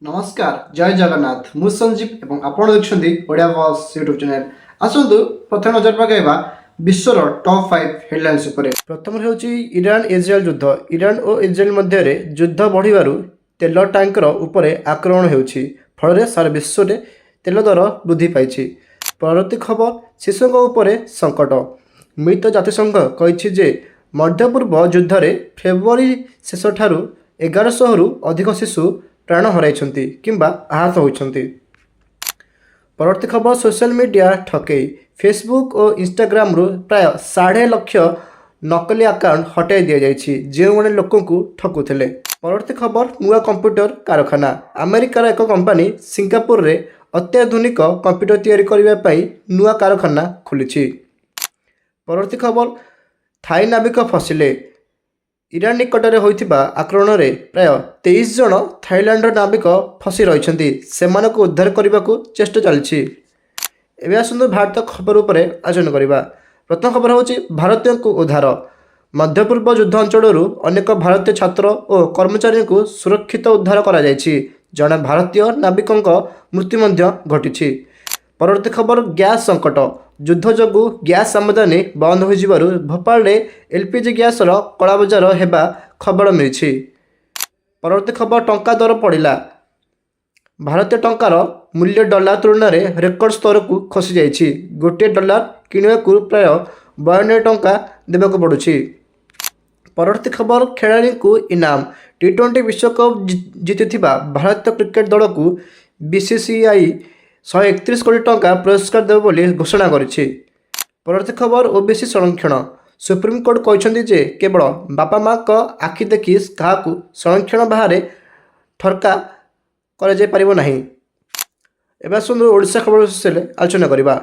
नमस्कार जय जगन्नाथ मु संजीव एवं आपण देखुछंती ओडिया बॉस यूट्यूब चैनल आसंतु प्रथम नजर पकाइबा विश्वर टॉप 5 हेडलाइंस उपरे। प्रथम हेउची ईरान इजराइल युद्ध। ईरान और इजराइल मध्य रे युद्ध बढ़िबारु तेल टैंकर उपरे आक्रमण हेउची फल सारा विश्व में तेल दर वृद्धि पाई। परवर्ती खबर शिशुओं उपरे संकट। मिलित जातिसंघ कहिछि जे मध्यपूर्व युद्ध में फेब्रुआरी शेष ठारू 1100 रु अधिक शिशु प्राण हराइछन्ति किंबा आहत होइछन्ति। परवर्ती खबर सोशल मीडिया ठकई। फेसबुक और इंस्टाग्राम रु प्राय 1.5 लाख नकली अकाउंट हटाई दि जाइछि जे माने लोकों को ठकुथिले। परवर्ती खबर नुआ कंप्यूटर कारखाना। अमेरिकार एक कंपनी सिंगापुर रे अत्याधुनिक कंप्यूटर तैयारी करबा पई नुआ कारखाना खुलिछि। परवर्ती खबर थाई नाविक फसिले। ईरान निकटरे होइथिबा आक्रमण रे प्राय 23 जन थाईलैंड नाविक फसी रहिछन्ति सेमानकु उद्धार करबाकू चेष्टा चलछि। एबे आसंतु भारत खबर उपरे आलोचना करिबा। प्रथम खबर होछि भारतीय को उद्धार। मध्यपूर्व युद्ध अंचलरू अनेक भारतीय छात्र और कर्मचारी को सुरक्षित उद्धार करा जायछि। जने भारतीय नाविकଙ୍କ मृत्यु मध्य घटिछि। परवर्ती खबर गैस संकट। युद्ध जोगु गैस आमदानी बंद हो जिबारु भोपाल रे एलपीजी गैस रो कला बजार हेबा खबर मिलिछि। परवर्ती खबर टंका दर पड़िला। भारतीय टंकार मूल्य डॉलर तुलना रे रेकर्ड स्तर को खसी जाइछि। गोटे डॉलर किणवाकू प्राय 92 टंका देबाक पड़ुछि। परवर्ती खबर खेलाड़ी को इनाम। टी20 विश्वकप जीतिथिबा भारतीय क्रिकेट दल को बीसीसीआई 131 कोटी टंका पुरस्कार देव बोली घोषणा करिछि। परवर्ती खबर ओबीसी संरक्षण। सुप्रीम कोर्ट कहते जे केवल बापा माँ का आखि देखि क्या संरक्षण बाहर ठरका कर नहीं। एवं सुंदर ओडिशा खबर विषय आलोचना करवा।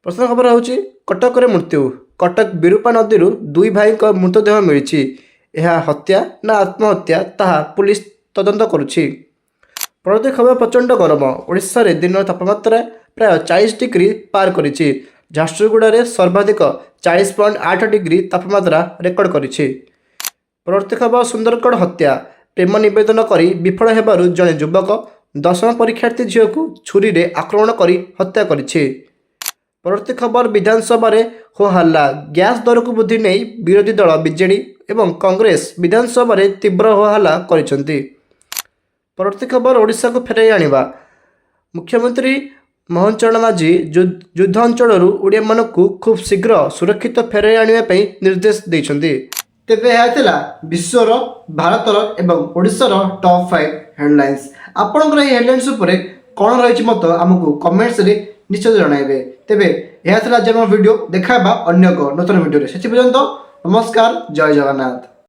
प्रथम खबर हूँ कटक मृत्यु। कटक विरूपा नदी 2 भाई मृतदेह मिली। यह हत्या ना आत्महत्या ताहा पुलिस तदंत करुछि। परवर्ती खबर प्रचंड गरम। ओडिशा रे दिन तापमात्रा प्राय 40 डिग्री पार करिछि। झारसुगुड़ा रे सर्वाधिक 40.8 डिग्री तापमात्रा रेकर्ड करिछि। परवर्ती खबर सुंदरगढ़ हत्या। प्रेम निवेदन करी विफल हेबारु जने युवक 10वीं परीक्षार्थी झील को छुरी रे आक्रमण करी हत्या करिछि। परवर्ती खबर विधानसभा रे हो हल्ला। गैस दर को वृद्धि नहीं विरोधी दल बीजेडी एवं कांग्रेस विधानसभा रे तीव्र हो हल्ला करिसंती। परवर्ती खबर ओडिशा को फेराई आनिबा। मुख्यमंत्री मोहन चरण माझी युद्ध अंचल ओडिया मानकू खूब शीघ्र सुरक्षित फेराई आनिबा पई निर्देश दैछन्ती। तेबे यह थिला विश्वर भारतर एवं ओडिशार टॉप 5 हेडलाइंस। आपनकर এই हेडलाइंस उपरे कोन रहिछि मत हमकू कमेंट्स रे निश्चय जणाइबे। तेबे यह थिला जे वीडियो देखाबा अन्य को नतन वीडियो रे। सेति पर्यंत नमस्कार जय जगन्नाथ।